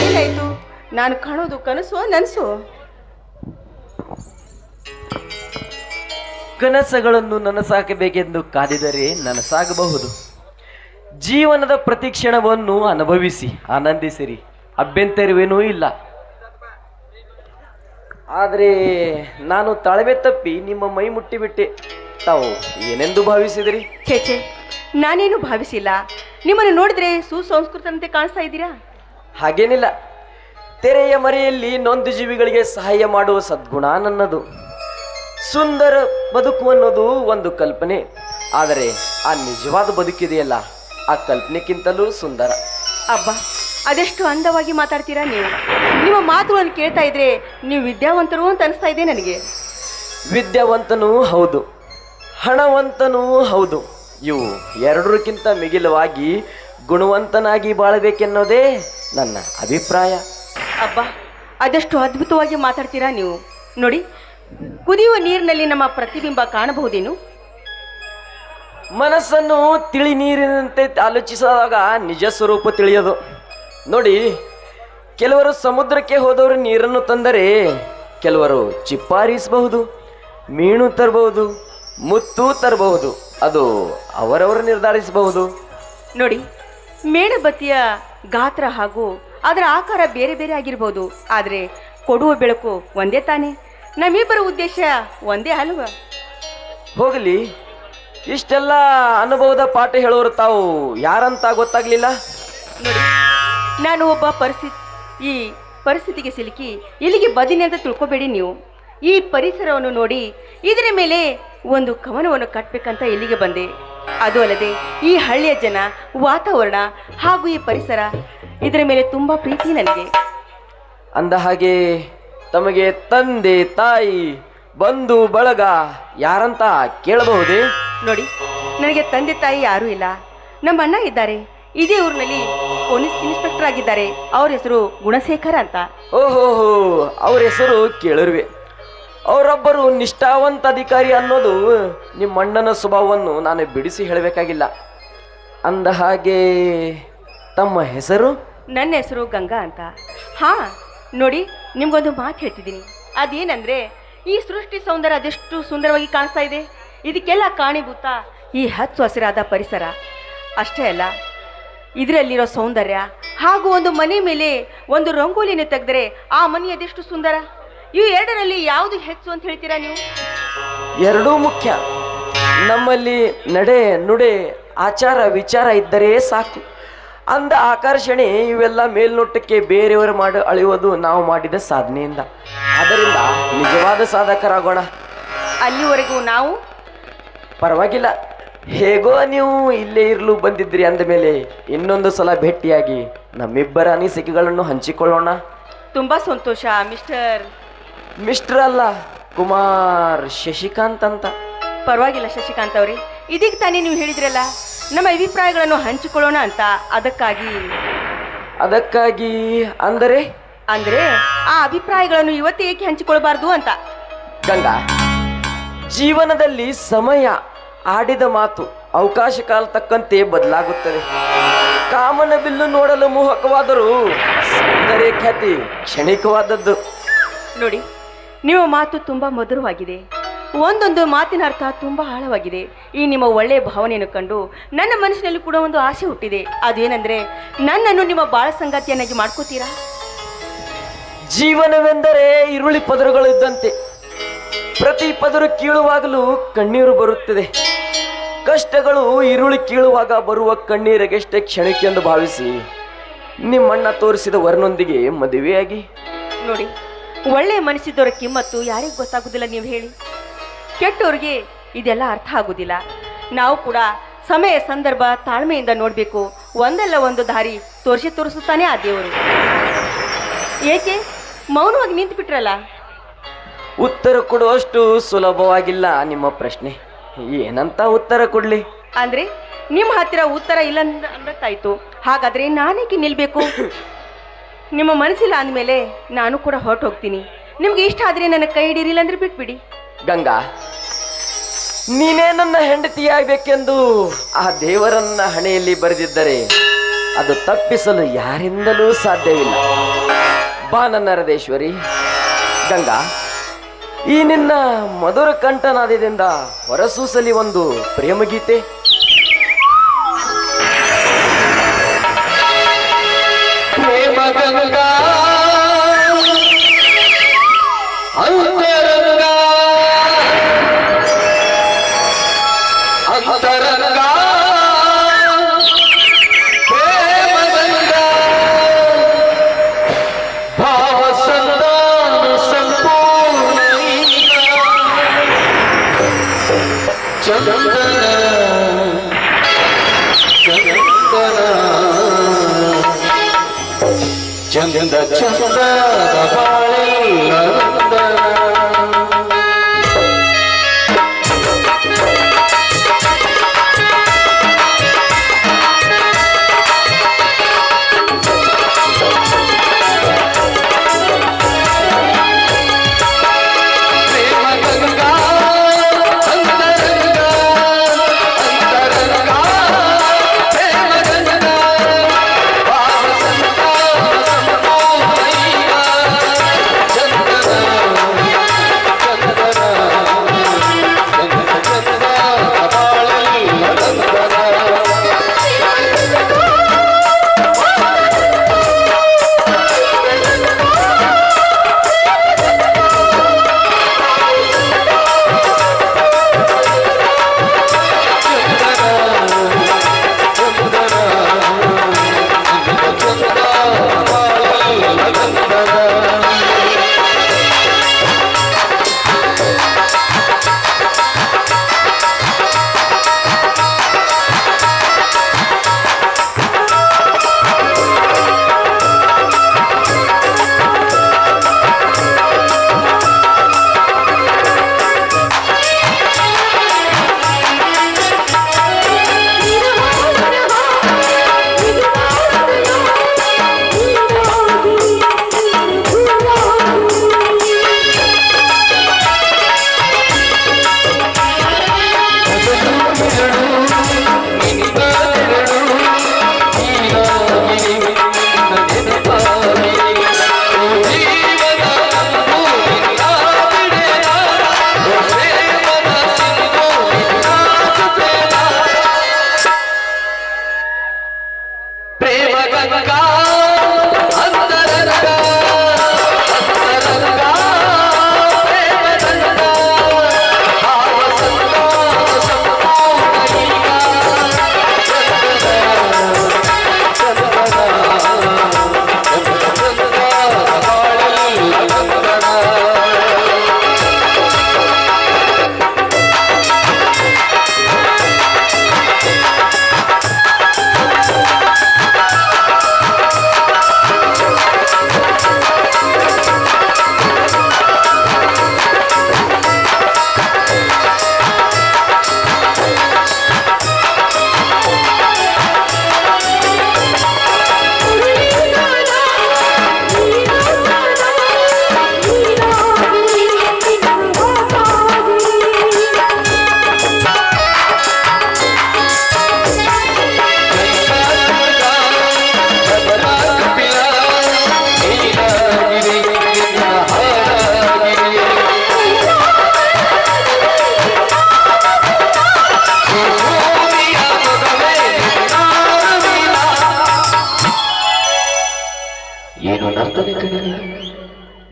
ಏನಾಯ್ತು? ನಾನು ಕಾಣೋದು ಕನಸು ನನಸು? ಕನಸುಗಳನ್ನು ನನಸಾಗಬೇಕೆಂದು ಕಾದಿದರೆ ನನಸಾಗಬಹುದು. ಜೀವನದ ಪ್ರತಿ ಕ್ಷಣವನ್ನು ಅನುಭವಿಸಿ ಆನಂದಿಸಿರಿ, ಅಭ್ಯಂತರವೇನೂ ಇಲ್ಲ. ಆದರೆ ನಾನು ತಾಳ್ಮೆ ತಪ್ಪಿ ನಿಮ್ಮ ಮೈ ಮುಟ್ಟಿಬಿಟ್ಟೆ. ತಾವು ಏನೆಂದು ಭಾವಿಸಿದಿರಿ? ಛೇಚೆ, ನಾನೇನು ಭಾವಿಸಿಲ್ಲ. ನಿಮ್ಮನ್ನು ನೋಡಿದ್ರೆ ಸುಸಂಸ್ಕೃತಂತೆ ಕಾಣಿಸ್ತಾ ಇದ್ದೀರಾ. ಹಾಗೇನಿಲ್ಲ. ತೆರೆಯ ಮರೆಯಲ್ಲಿ ನೊಂದು ಜೀವಿಗಳಿಗೆ ಸಹಾಯ ಮಾಡುವ ಸದ್ಗುಣ ನನ್ನದು. ಸುಂದರ ಬದುಕು ಅನ್ನೋದು ಒಂದು ಕಲ್ಪನೆ, ಆದರೆ ಆ ನಿಜವಾದ ಬದುಕಿದೆಯಲ್ಲ, ಆ ಕಲ್ಪನೆಗಿಂತಲೂ ಸುಂದರ. ಅಬ್ಬಾ, ಅದೆಷ್ಟು ಅಂದವಾಗಿ ಮಾತಾಡ್ತೀರಾ ನೀವು. ನಿಮ್ಮ ಮಾತುಗಳನ್ನು ಕೇಳ್ತಾ ಇದ್ರೆ ನೀವು ವಿದ್ಯಾವಂತರು ಅಂತ ಅನಿಸ್ತಾ ಇದೆ ನನಗೆ. ವಿದ್ಯಾವಂತನೂ ಹೌದು, ಹಣವಂತನೂ ಹೌದು. ಇವು ಎರಡರಕ್ಕಿಂತ ಮಿಗಿಲವಾಗಿ ಗುಣವಂತನಾಗಿ ಬಾಳಬೇಕೆನ್ನೋದೇ ನನ್ನ ಅಭಿಪ್ರಾಯ. ಅಬ್ಬಾ, ಅದೆಷ್ಟು ಅದ್ಭುತವಾಗಿ ಮಾತಾಡ್ತೀರಾ ನೀವು. ನೋಡಿ, ಕುದಿಯುವ ನೀರಿನಲ್ಲಿ ನಮ್ಮ ಪ್ರತಿಬಿಂಬ ಕಾಣಬಹುದೇನು? ಮನಸ್ಸನ್ನು ತಿಳಿ ನೀರಿನಂತೆ ಆಲೋಚಿಸಿದಾಗ ನಿಜ ಸ್ವರೂಪ ತಿಳಿಯೋದು. ನೋಡಿ, ಕೆಲವರು ಸಮುದ್ರಕ್ಕೆ ಹೋದವರು ನೀರನ್ನು ತಂದರೆ ಕೆಲವರು ಚಿಪ್ಪಾರಿಸಬಹುದು, ಮೀನು ತರಬಹುದು, ಮುತ್ತು ತರಬಹುದು. ಅದು ಅವರವರು ನಿರ್ಧರಿಸಬಹುದು. ನೋಡಿ, ಮೇಣಬತ್ತಿಯ ಗಾತ್ರ ಹಾಗೂ ಅದರ ಆಕಾರ ಬೇರೆ ಬೇರೆ ಆಗಿರ್ಬೋದು, ಆದರೆ ಕೊಡುವ ಬೆಳಕು ಒಂದೇ ತಾನೇ. ನಮ್ಮಿಬ್ಬರ ಉದ್ದೇಶ ಒಂದೇ ಅಲ್ವಾ? ಹೋಗಲಿ, ಇಷ್ಟೆಲ್ಲ ಅನುಭವದ ಪಾಠ ಹೇಳೋರು ತಾವು ಯಾರಂತ ಗೊತ್ತಾಗ್ಲಿಲ್ಲ. ನೋಡಿ, ನಾನು ಒಬ್ಬ ಈ ಪರಿಸ್ಥಿತಿಗೆ ಸಿಲುಕಿ ಇಲ್ಲಿಗೆ ಬದಿನಿ ಅಂತ ತಿಳ್ಕೊಬೇಡಿ ನೀವು. ಈ ಪರಿಸರವನ್ನು ನೋಡಿ ಇದರ ಮೇಲೆ ಒಂದು ಕವನವನ್ನು ಕಟ್ಟಬೇಕಂತ ಇಲ್ಲಿಗೆ ಬಂದೆ. ಅದು ಅಲ್ಲದೆ ಈ ಹಳ್ಳಿಯ ಜನ, ವಾತಾವರಣ ಹಾಗೂ ಈ ಪರಿಸರ, ಇದರ ಮೇಲೆ ತುಂಬ ಪ್ರೀತಿ ನನಗೆ. ಅಂದ ಹಾಗೆ ತಮಗೆ ತಂದೆ ತಾಯಿ ಬಂಧು ಬಳಗ ಯಾರಂತ ಕೇಳಬಹುದೇ? ನೋಡಿ, ನನಗೆ ತಂದೆ ತಾಯಿ ಯಾರೂ ಇಲ್ಲ. ನಮ್ಮ ಅಣ್ಣ ಇದ್ದಾರೆ, ಇದೇ ಊರಿನಲ್ಲಿ ಪೊಲೀಸ್ ಇನ್ಸ್ಪೆಕ್ಟರ್ ಆಗಿದ್ದಾರೆ. ಅವ್ರ ಹೆಸರು ಗುಣಶೇಖರ ಅಂತ. ಓಹೋಹೋ, ಅವ್ರ ಹೆಸರು ಕೇಳಿರುವೆ. ಅವರೊಬ್ಬರು ನಿಷ್ಠಾವಂತ ಅಧಿಕಾರಿ ಅನ್ನೋದು ನಿಮ್ಮ ಅಣ್ಣನ ಸ್ವಭಾವವನ್ನು ನಾನು ಬಿಡಿಸಿ ಹೇಳಬೇಕಾಗಿಲ್ಲ. ಅಂದ ಹಾಗೆ ತಮ್ಮ ಹೆಸರು? ನನ್ನ ಹೆಸರು ಗಂಗಾ ಅಂತ. ಹಾ ನೋಡಿ, ನಿಮ್ಗೊಂದು ಮಾತು ಹೇಳ್ತಿದ್ದೀನಿ. ಅದೇನಂದ್ರೆ, ಈ ಸೃಷ್ಟಿ ಸೌಂದರ್ಯ ಅದೆಷ್ಟು ಸುಂದರವಾಗಿ ಕಾಣಿಸ್ತಾ ಇದೆ. ಇದಕ್ಕೆಲ್ಲ ಕಾರಣೀಭೂತ ಈ ಹಚ್ಚು ಹಸಿರಾದ ಪರಿಸರ. ಅಷ್ಟೇ ಅಲ್ಲ, ಇದರಲ್ಲಿರೋ ಸೌಂದರ್ಯ ಹಾಗೂ ಒಂದು ಮನೆ ಮೇಲೆ ಒಂದು ರಂಗೋಲಿಯನ್ನು ತೆಗೆದರೆ ಆ ಮನೆ ಅದೆಷ್ಟು ಸುಂದರ. ಇವು ಎರಡರಲ್ಲಿ ಯಾವುದು ಹೆಚ್ಚು ಅಂತ ಹೇಳ್ತೀರಾ ನೀವು? ಎರಡೂ ಮುಖ್ಯ. ನಮ್ಮಲ್ಲಿ ನಡೆ ನುಡೆ ಆಚಾರ ವಿಚಾರ ಇದ್ದರೆ ಸಾಕು. ಅಂದ ಆಕರ್ಷಣೆ ಇವೆಲ್ಲ ಮೇಲ್ನೋಟಕ್ಕೆ ಬೇರೆಯವರು ಮಾಡಿ ಅಳೆಯುವುದು ನಾವು ಮಾಡಿದ ಸಾಧನೆಯಿಂದ. ಆದ್ದರಿಂದ ನಿಜವಾದ ಸಾಧಕರಾಗೋಣ. ಅಲ್ಲಿವರೆಗೂ ನಾವು ಪರವಾಗಿಲ್ಲ, ಹೇಗೋ ನೀವು ಇಲ್ಲೇ ಇರಲು ಬಂದಿದ್ರಿ ಅಂದ ಮೇಲೆ ಇನ್ನೊಂದು ಸಲ ಭೇಟಿಯಾಗಿ ನಮ್ಮಿಬ್ಬರ ಅನಿಸಿಕೆಗಳನ್ನು ಹಂಚಿಕೊಳ್ಳೋಣ. ತುಂಬಾ ಸಂತೋಷ ಮಿಸ್ಟರ್ ಅಲ್ಲ, ಕುಮಾರ್ ಶಶಿಕಾಂತ್ ಅಂತ. ಪರವಾಗಿಲ್ಲ ಶಶಿಕಾಂತ್ ಅವರೇ, ಇದೀಗ ತಾನೇ ನೀವು ಹೇಳಿದ್ರಲ್ಲ ನಮ್ಮ ಅಭಿಪ್ರಾಯಗಳನ್ನು ಹಂಚಿಕೊಳ್ಳೋಣ ಅಂತ. ಅದಕ್ಕಾಗಿ ಅಂದರೆ ಆ ಅಭಿಪ್ರಾಯಗಳನ್ನು ಇವತ್ತೇ ಏಕೆ ಹಂಚಿಕೊಳ್ಬಾರ್ದು ಅಂತ. ಗಂಗಾ, ಜೀವನದಲ್ಲಿ ಸಮಯ ಆಡಿದ ಮಾತು ಅವಕಾಶ ಕಾಲ ತಕ್ಕಂತೆ ಬದಲಾಗುತ್ತದೆ. ಕಾಮನ ಬಿಲ್ಲು ನೋಡಲು ಮೋಹಕವಾದರೂ ಸೌಂದರ್ಯ ಖ್ಯಾತಿ ಕ್ಷಣಿಕವಾದದ್ದು. ನೋಡಿ, ನಿಮ್ಮ ಮಾತು ತುಂಬ ಮಧುರವಾಗಿದೆ. ಒಂದೊಂದು ಮಾತಿನ ಅರ್ಥ ತುಂಬ ಆಳವಾಗಿದೆ. ಈ ನಿಮ್ಮ ಒಳ್ಳೆಯ ಭಾವನೆಯನ್ನು ಕಂಡು ನನ್ನ ಮನಸ್ಸಿನಲ್ಲಿ ಕೂಡ ಒಂದು ಆಸೆ ಹುಟ್ಟಿದೆ. ಅದೇನೆಂದರೆ, ನನ್ನನ್ನು ನಿಮ್ಮ ಬಾಳ ಸಂಗಾತಿಯನ್ನಾಗಿ ಮಾಡ್ಕೋತೀರಾ? ಜೀವನವೆಂದರೆ ಈರುಳ್ಳಿ ಪದರುಗಳಿದ್ದಂತೆ. ಪ್ರತಿ ಪದರು ಕೀಳುವಾಗಲೂ ಕಣ್ಣೀರು ಬರುತ್ತದೆ. ಕಷ್ಟಗಳು ಈರುಳ್ಳಿ ಕೀಳುವಾಗ ಬರುವ ಕಣ್ಣೀರಿಗೆಷ್ಟೇ ಕ್ಷಣಿಕೆಂದು ಭಾವಿಸಿ ನಿಮ್ಮಣ್ಣ ತೋರಿಸಿದ ವರನೊಂದಿಗೆ ಮದುವೆಯಾಗಿ. ನೋಡಿ, ಒಳ್ಳೆಯ ಮನಸ್ಸಿದ್ದವರ ಕಿಮ್ಮತ್ತು ಯಾರಿಗೆ ಗೊತ್ತಾಗುದಿಲ್ಲ ನೀವು ಹೇಳಿ? ಕೆಟ್ಟವ್ರಿಗೆ ಇದೆಲ್ಲ ಅರ್ಥ ಆಗುದಿಲ್ಲ. ನಾವು ಕೂಡ ಸಮಯ ಸಂದರ್ಭ ತಾಳ್ಮೆಯಿಂದ ನೋಡಬೇಕು. ಒಂದಲ್ಲ ಒಂದು ದಾರಿ ತೋರಿಸುತ್ತಾನೆ ಆ ದೇವರು. ಏಕೆ ಮೌನವಾಗಿ ನಿಂತು ಬಿಟ್ರಲ್ಲ? ಉತ್ತರ ಕೊಡುವಷ್ಟು ಸುಲಭವಾಗಿಲ್ಲ ನಿಮ್ಮ ಪ್ರಶ್ನೆ. ಏನಂತ ಉತ್ತರ ಕೊಡ್ಲಿ? ಅಂದ್ರೆ ನಿಮ್ಮ ಹತ್ತಿರ ಉತ್ತರ ಇಲ್ಲ ಅಂದತ್ತಾಯ್ತು. ಹಾಗಾದ್ರೆ ನಾನೇಕೆ ನಿಲ್ಬೇಕು? ನಿಮ್ಮ ಮನಸ್ಸಿಲ್ಲ ಅಂದಮೇಲೆ ನಾನು ಕೂಡ ಹೊರಟು ಹೋಗ್ತೀನಿ. ನಿಮ್ಗೆ ಇಷ್ಟ ಆದ್ರೆ ನನ್ನ ಕೈ ಹಿಡೀರಿಲ್ಲ ಅಂದ್ರೆ ಬಿಟ್ಬಿಡಿ. ಗಂಗಾ, ನೀನೇ ನನ್ನ ಹೆಂಡತಿಯಾಗಬೇಕೆಂದು ಆ ದೇವರನ್ನ ಹಣೆಯಲ್ಲಿ ಬರೆದಿದ್ದರೆ ಅದು ತಪ್ಪಿಸಲು ಯಾರಿಂದಲೂ ಸಾಧ್ಯವಿಲ್ಲ. ಬಾ ನನ್ನ ಹೃದಯೇಶ್ವರಿ. ಗಂಗಾ, ಈ ನಿನ್ನ ಮಧುರ ಕಂಠನಾದದಿಂದ ಹೊರಸೂಸಲಿ ಒಂದು ಪ್ರೇಮಗೀತೆ. ಪ್ರೇಮ ಗಂಗಾ ಅಂತರಂಗ ಅಂತರಂಗ ಪ್ರೇಮ ಗಂಗಾ ಭಾವ ಸಂಧಾನ ಸಂಪೂರ್ಣ ಚಂದನ ಚಂದ ಚಂದ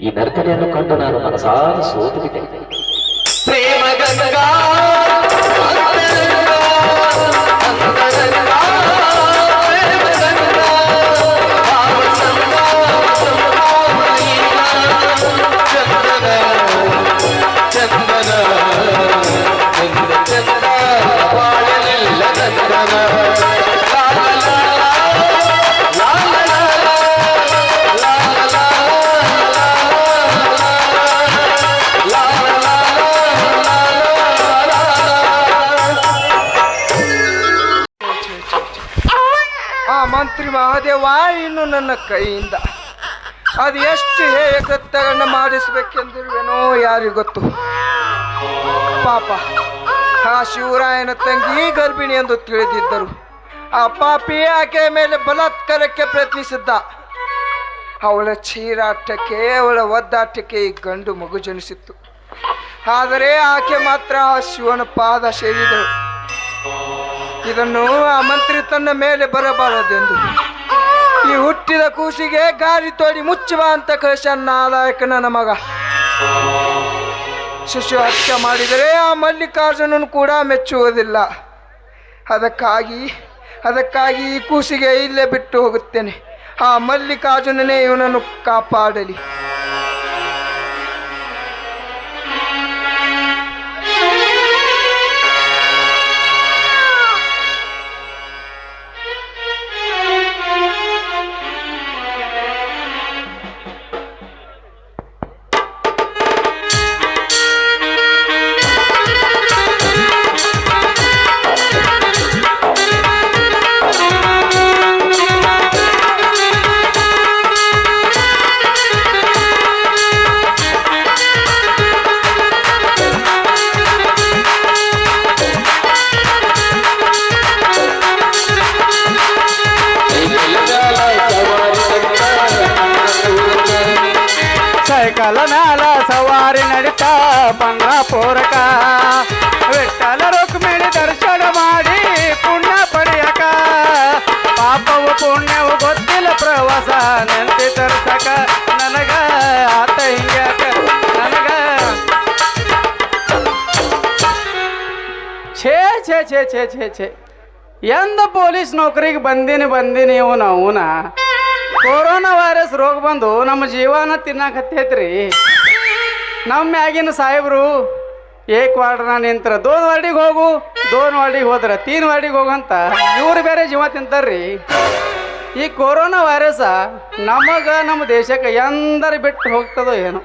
ಈ ನರ್ತನೆಯನ್ನು ಕಂಡು ನಾನು ಮನಸಾರ ಸೋತು ಬಿಟ್ಟೆ. ಮಂತ್ರಿ ಮಹಾದೇವ ಇನ್ನು ನನ್ನ ಕೈಯಿಂದ ಅದು ಎಷ್ಟು ಹೇಗತ್ತಗನ್ನ ಮಾಡಿಸ್ಬೇಕೆಂದಿರುವೆನೋ ಯಾರಿಗೊತ್ತು. ಪಾಪ ಆ ಶಿವರಾಯನ ತಂಗಿ ಗರ್ಭಿಣಿ ಎಂದು ತಿಳಿದಿದ್ದರು. ಆ ಪಾಪಿ ಆಕೆಯ ಮೇಲೆ ಬಲಾತ್ಕಾರಕ್ಕೆ ಪ್ರಯತ್ನಿಸಿದ್ದ. ಅವಳ ಚೀರಾಟಕ್ಕೆ ಅವಳ ಒದ್ದಾಟಕ್ಕೆ ಈ ಗಂಡು ಮಗು ಜನಿಸಿತ್ತು. ಆದರೆ ಆಕೆ ಮಾತ್ರ ಆ ಶಿವನ ಪಾದ ಸೇರಿದಳು. ಇದನ್ನು ಆ ಮಂತ್ರಿ ತನ್ನ ಮೇಲೆ ಬರಬಾರದೆಂದು ಈ ಹುಟ್ಟಿದ ಕೂಸಿಗೆ ಗಾಳಿ ತೋಡಿ ಮುಚ್ಚುವ ಅಂತ ಕಳಿಸ ನಾಲಾಯಕ ನನ್ನ ಮಗ. ಶಿಶು ಹತ್ಯೆ ಮಾಡಿದರೆ ಆ ಮಲ್ಲಿಕಾರ್ಜುನನು ಕೂಡ ಮೆಚ್ಚುವುದಿಲ್ಲ. ಅದಕ್ಕಾಗಿ ಈ ಕೂಸಿಗೆ ಇಲ್ಲೇ ಬಿಟ್ಟು ಹೋಗುತ್ತೇನೆ. ಆ ಮಲ್ಲಿಕಾರ್ಜುನನೇ ಇವನನ್ನು ಕಾಪಾಡಲಿ. ಸೈಕಲ್ ಮ್ಯಾಲ ಸವಾರಿ ನಡೀತಾ ಪಂಡ್ರಾಪುರಕ ವಿಠ್ಠಲ ರುಕ್ಮಿಣಿ ದರ್ಶನ ಮಾಡಿ ಪುಣ್ಯ ಪಡೆಯಕ. ಪಾಪವು ಪುಣ್ಯವು ಗೊತ್ತಿಲ್ಲ ಪ್ರವಾಸ ನೆಂತಿ ತರ್ಸಕ. ನನಗ ಆತ ಹಿಂಗ್ಯಾಕ ನನಗ ಛೇ ಛೇ ಛೇ ಛೇ ಛೇ ಛೇ ಎಂದ ಪೊಲೀಸ್ ನೌಕರಿಗೆ ಬಂದೀನಿ ಅವನ ಕೊರೋನಾ ವೈರಸ್ ರೋಗ ಬಂದು ನಮ್ಮ ಜೀವನ ತಿನ್ನಾಕತ್ತೈತ್ರಿ. ನಮ್ಮ ಮ್ಯಾಗಿನ ಸಾಹೇಬ್ರು ಏಕ್ ವಾರ್ಡ್ನ ನಿಂತರ 2 ವಾರ್ಡಿಗೆ ಹೋಗು 2 ವಾರ್ಡಿಗೆ ಹೋದ್ರೆ 3 ವಾರ್ಡಿಗೆ ಹೋಗಂತ ಇವ್ರು ಬೇರೆ ಜೀವ ತಿಂತಾರ್ರಿ. ಈ ಕೊರೋನಾ ವೈರಸ ನಮ್ಮ ದೇಶಕ್ಕೆ ಎಂದರೆ ಬಿಟ್ಟು ಹೋಗ್ತದೋ ಏನೋ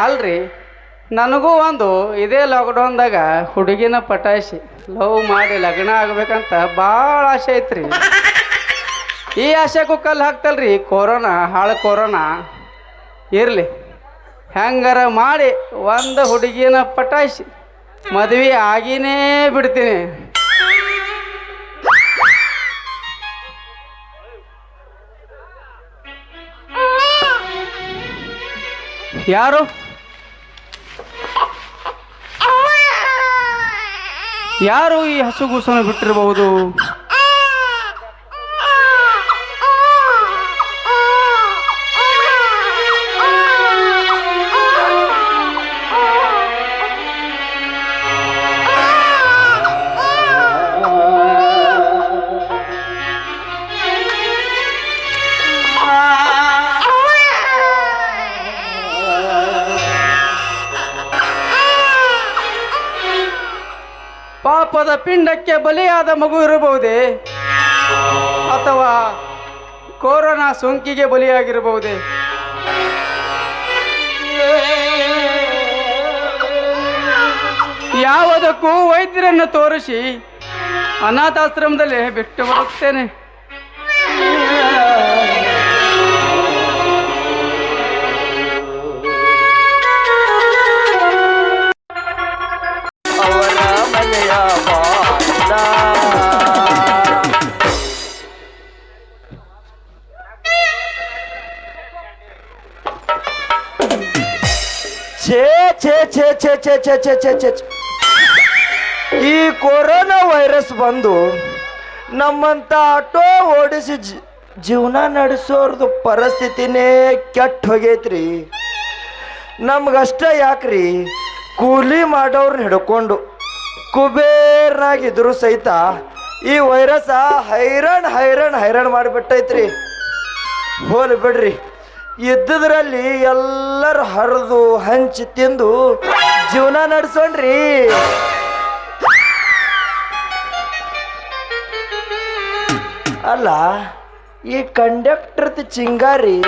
ಅಲ್ರಿ. ನನಗೂ ಒಂದು ಇದೇ ಲಾಕ್ಡೌನ್ದಾಗ ಹುಡುಗಿನ ಪಟಾಯಿಸಿ ಲವ್ ಮಾಡಿ ಲಗ್ನ ಆಗ್ಬೇಕಂತ ಭಾಳ ಆಸೆ ಐತ್ರಿ. ಈ ಆಶೆಗೂ ಕಲ್ಲು ಹಾಕ್ತಲ್ರಿ ಕೊರೋನಾ, ಹಾಳು ಕೊರೋನಾ. ಇರಲಿ ಹೆಂಗಾರ ಮಾಡಿ ಒಂದು ಹುಡುಗಿನ ಪಟಾಯಿಸಿ ಮದುವೆ ಆಗಿನೇ ಬಿಡ್ತೀನಿ. ಯಾರು ಈ ಹಸುಗೂಸನ್ನು ಬಿಟ್ಟಿರಬಹುದು? ಪಾಪದ ಪಿಂಡಕ್ಕೆ ಬಲಿಯಾದ ಮಗು ಇರಬಹುದೇ, ಅಥವಾ ಕೊರೋನಾ ಸೋಂಕಿಗೆ ಬಲಿಯಾಗಿರಬಹುದೇ? ಯಾವುದಕ್ಕೂ ವೈದ್ಯರನ್ನು ತೋರಿಸಿ ಅನಾಥಾಶ್ರಮದಲ್ಲಿ ಬಿಟ್ಟು ಬರುತ್ತೇನೆ. ಈ ಕೊರೋನಾ ವೈರಸ್ ಬಂದು ನಮ್ಮಂತ ಆಟೋ ಓಡಿಸಿ ಜೀವನ ನಡೆಸೋರ್ದು ಪರಿಸ್ಥಿತಿನೇ ಕೆಟ್ಟ ಹೋಗೈತ್ರಿ. ನಮ್ಗಷ್ಟ ಯಾಕ್ರಿ, ಕೂಲಿ ಮಾಡೋರ್ನ ಹಿಡ್ಕೊಂಡು ಕುಬೇರ್ನಾಗಿದ್ರು ಸಹಿತ ಈ ವೈರಸ್ ಹೈರಾಣ ಮಾಡಿಬಿಟ್ಟೈತ್ರಿ. ಹೋಲಿ ಬಿಡ್ರಿ, ಇದ್ದದ್ರಲ್ಲಿ ಎಲ್ಲರೂ ಹರಿದು ಹಂಚಿ ತಿಂದು ಜೀವನ ನಡೆಸೋಣ್ರಿ. ಅಲ್ಲ, ಈ ಕಂಡಕ್ಟರ್ದ ಚಿಂಗಾರಿ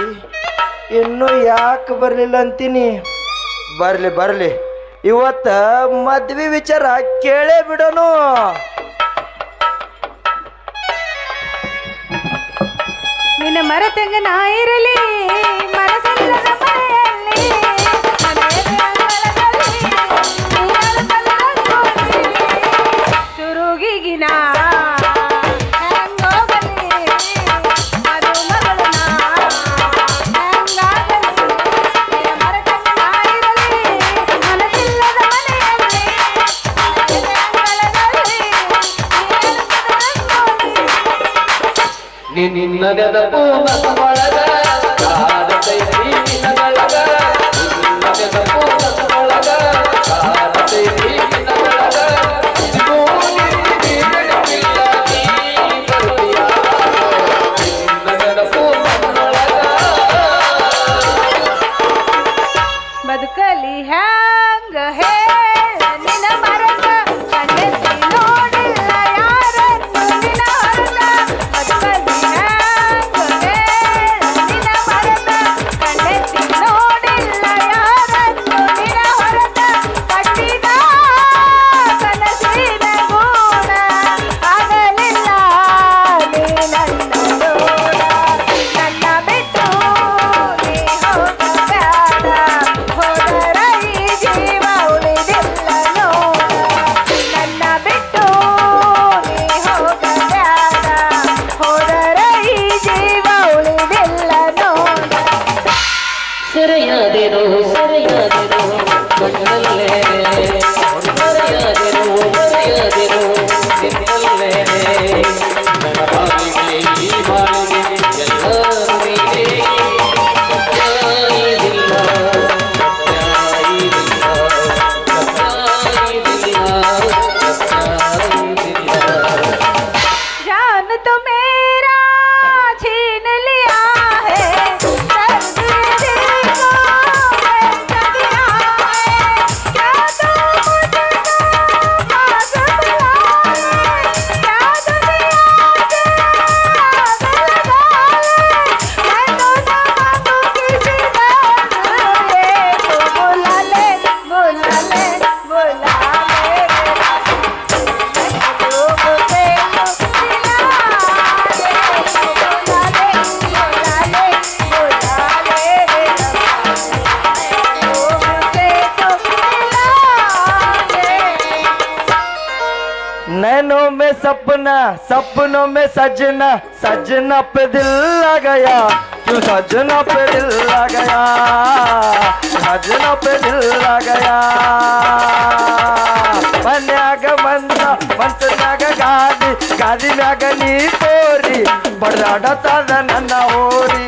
ಇನ್ನೂ ಯಾಕೆ ಬರಲಿಲ್ಲ ಅಂತೀನಿ. ಬರ್ಲಿ ಇವತ್ತ ಮದ್ವೆ ವಿಚಾರ ಕೇಳೇ ಬಿಡೋನು. ನಿನ್ನ ಮರೆತಂಗ ನಾ ಇರಲಿ ಮನಸ್ಸಿಲ್ಲದ ಮನೆಯಲ್ಲಿ ಸುರುಗಿಗಿನ ನಿನ್ನ ನೆನಪು ನನ್ನೊಳಗ ಕಾಡತೈತಿ ನಿನ್ನೊಳಗ ನಿನ್ನ ನೆನಪು ನನ್ನೊಳಗ ಕಾಡತೈತಿ ನಿನ್ನೊಳಗ ಇದು ನೆನಪಿಲ್ಲ ನೀ ಬರುತ್ತೀಯ ನಿನ್ನ ನೆನಪು ನನ್ನೊಳಗ ಬದುಕಲಿ ಹ್ಯಾಂಗ ಹೇಳ ನಿನ್ನ ಮರಗ ಕಣ್ಣೆತ್ತಿ ನೋಡಿಲ್ಲ ಯಾರನ್ನು ನಿನ್ನ ಹೊರಗ ಬದುಕಲಿ ಹ್ಯಾಂಗ ಹೇಳ ನಿನ್ನ ಮರಗ ಕಣ್ಣೆತ್ತಿ ನೋಡಿಲ್ಲ ಯಾರನ್ನು ನಿನ್ನ ಹೊರಗ ಕಟ್ಟಿದ ಕನಸಿನ ಗೂಡ ಆಗಲಿಲ್ಲ ನೀ ನನ್ನ ನೋಡ ನನ್ನ ಬಿಟ್ಟು ನೀ ಹೋಗಬೇಡ ಹೋದರ ಈ ಜೀವ ಉಳಿದಿಲ್ಲ ನೋಡ ನನ್ನ ಬಿಟ್ಟು ನೀ ಹೋಗಬೇಡ ಹೋದರ ಈ ಜೀವ ಉಳಿದಿಲ್ಲ ನೋಡ ಸೆರೆಯಾದೆನು ಮಣ್ಣಲ್ಲೇ ಸೆರೆಯಾದೆನು ನಿನ್ನಲ್ಲೇ ನನ್ನ ಬಾಳಿಗೆ ಈ ಬಾಳಿಗೆ ಎಲ್ಲರೂ ನೀನೇ ನ್ಯಾಯವಿಲ್ಲ जान तो मेरा छीन लिया है दर्द दिल को कैसा दिया है क्या तो मुझको पास बुलाए क्या दुनिया से आग लगा ले मैं तो ना मांगू किसी दर्द ये तो बुला ले बुला ले बुला ले नैनों में सपना सपनों में सजना सजना पे दिल आ गया क्यों सजना पे दिल आ गया सजना पे दिल आ गया मन्याग मंद मंत्रनाग ಗಾದಿ ಗಾದಿ ಮ್ಯಾಗ ನೀ ತೋರಿ ಬಡದಾಡತಾದ ನನ್ನ ಹೋರಿ